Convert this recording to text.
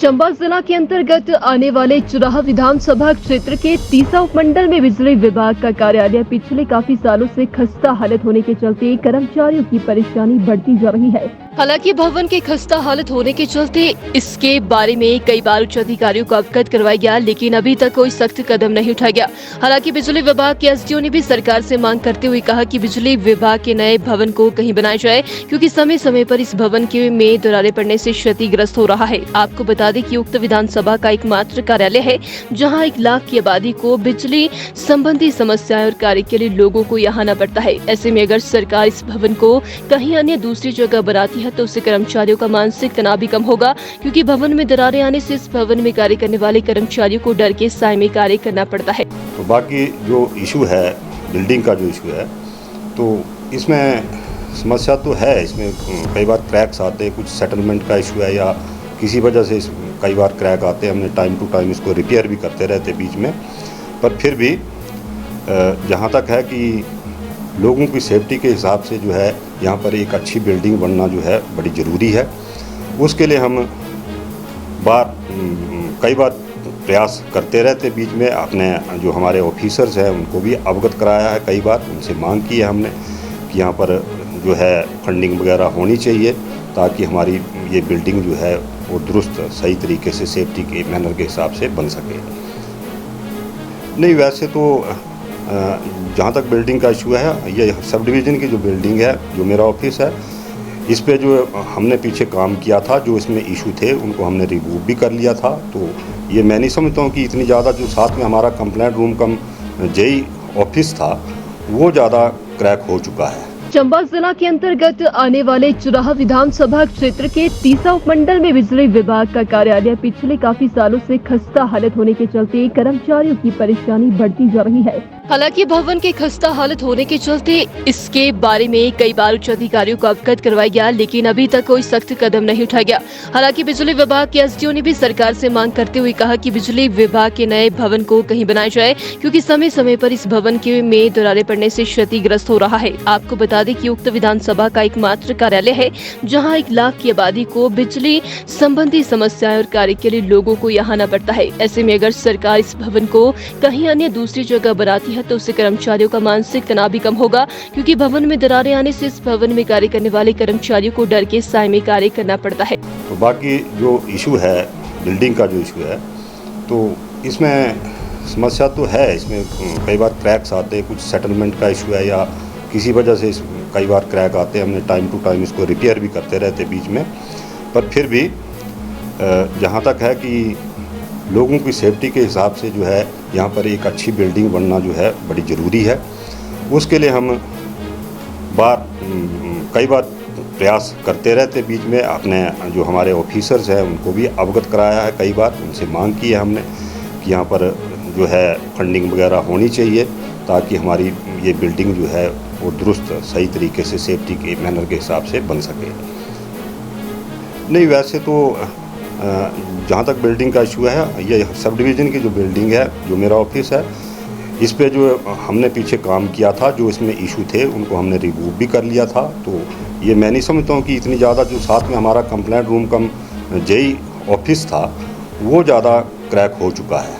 चंबा जिला के अंतर्गत आने वाले चुराह विधानसभा क्षेत्र के तीसा उपमंडल में बिजली विभाग का कार्यालय पिछले काफी सालों से खस्ता हालत होने के चलते कर्मचारियों की परेशानी बढ़ती जा रही है। हालांकि भवन के खस्ता हालत होने के चलते इसके बारे में कई बार उच्च अधिकारियों को अवगत करवाया गया, लेकिन अभी तक कोई सख्त कदम नहीं उठाया गया। हालांकि बिजली विभाग के एसडीओ ने भी सरकार से मांग करते हुए कहा कि बिजली विभाग के नए भवन को कहीं बनाया जाए, क्योंकि समय समय पर इस भवन के में दरारें पड़ने से क्षतिग्रस्त हो रहा है। आपको बता दें कि उक्त विधानसभा का एकमात्र कार्यालय है जहां 1 लाख की आबादी को बिजली संबंधी समस्याएं और कार्य के लिए लोगों को यहाँ आना पड़ता है। ऐसे में अगर सरकार इस भवन को कहीं अन्य दूसरी जगह बनाती है तो उससे कर्मचारियों का मानसिक तनाव भी कम होगा, क्योंकि भवन में दरारें आने से इस भवन में कार्य करने वाले कर्मचारियों को डर के साए में कार्य करना पड़ता है। तो बाकी जो इशू है, बिल्डिंग का जो इशू है, तो इसमें समस्या तो है। इसमें कई बार क्रैक्स आते हैं, कुछ सेटलमेंट का इशू है या किसी वजह से कई बार क्रैक आते हैं। हमने टाइम टू टाइम इसको रिपेयर भी करते रहते बीच में, पर फिर भी जहाँ तक है कि लोगों की सेफ्टी के हिसाब से जो है यहाँ पर एक अच्छी बिल्डिंग बनना जो है बड़ी ज़रूरी है। उसके लिए हम कई बार प्रयास करते रहते बीच में। अपने जो हमारे ऑफिसर्स हैं उनको भी अवगत कराया है, कई बार उनसे मांग की है हमने कि यहाँ पर जो है फंडिंग वगैरह होनी चाहिए ताकि हमारी ये बिल्डिंग जो है वो दुरुस्त सही तरीके से सेफ्टी के मैनर के हिसाब से बन सके। नहीं, वैसे तो जहाँ तक बिल्डिंग का इशू है, ये सब डिवीज़न की जो बिल्डिंग है, जो मेरा ऑफिस है, इस पे जो हमने पीछे काम किया था, जो इसमें इशू थे उनको हमने रिमूव भी कर लिया था। तो ये मैं नहीं समझता हूँ कि इतनी ज़्यादा जो साथ में हमारा complaint room cum JEE office था वो ज़्यादा क्रैक हो चुका है। चंबा जिला के अंतर्गत आने वाले चुराह विधानसभा क्षेत्र के तीसा उपमंडल में बिजली विभाग का कार्यालय पिछले काफी सालों से खस्ता हालत होने के चलते कर्मचारियों की परेशानी बढ़ती जा रही है। हालांकि भवन के खस्ता हालत होने के चलते इसके बारे में कई बार उच्च अधिकारियों को अवगत करवाया गया, लेकिन अभी तक कोई सख्त कदम नहीं उठाया गया। हालांकि बिजली विभाग के एसडीओ ने भी सरकार से मांग करते हुए कहा कि बिजली विभाग के नए भवन को कहीं बनाया जाए, क्योंकि समय समय पर इस भवन के में दरारें पड़ने से क्षतिग्रस्त हो रहा है। आपको बता दें कि उक्त विधानसभा का एकमात्र कार्यालय है जहां 1 लाख की आबादी को बिजली संबंधी समस्याएं और कार्य के लिए लोगों को यहाँ आना पड़ता है। ऐसे में अगर सरकार इस भवन को कहीं अन्य दूसरी जगह बनाती है तो उससे कर्मचारियों का मानसिक तनाव भी कम होगा, क्योंकि भवन में दरारें आने से इस भवन में कार्य करने वाले कर्मचारियों को डर के साए में कार्य करना पड़ता है। तो बाकी जो इशू है, बिल्डिंग का जो इशू है, तो इसमें समस्या तो है। इसमें कई बार क्रैक्स आते हैं, कुछ सेटलमेंट का इशू है या किसी वजह से कई बार क्रैक आते हैं। हमने टाइम टू टाइम इसको रिपेयर भी करते रहते बीच में, पर फिर भी जहाँ तक है कि लोगों की सेफ्टी के हिसाब से जो है यहाँ पर एक अच्छी बिल्डिंग बनना जो है बड़ी ज़रूरी है। उसके लिए हम कई बार प्रयास करते रहते बीच में। अपने जो हमारे ऑफिसर्स हैं उनको भी अवगत कराया है, कई बार उनसे मांग की है हमने कि यहाँ पर जो है फंडिंग वगैरह होनी चाहिए ताकि हमारी ये बिल्डिंग जो है वो दुरुस्त सही तरीके से सेफ्टी के मैनर के हिसाब से बन सके। नहीं, वैसे तो जहाँ तक बिल्डिंग का इशू है, ये सब डिवीज़न की जो बिल्डिंग है, जो मेरा ऑफिस है, इस पे जो हमने पीछे काम किया था, जो इसमें इशू थे उनको हमने रिमूव भी कर लिया था। तो ये मैं नहीं समझता हूँ कि इतनी ज़्यादा जो साथ में हमारा complaint room cum JEE office था वो ज़्यादा क्रैक हो चुका है।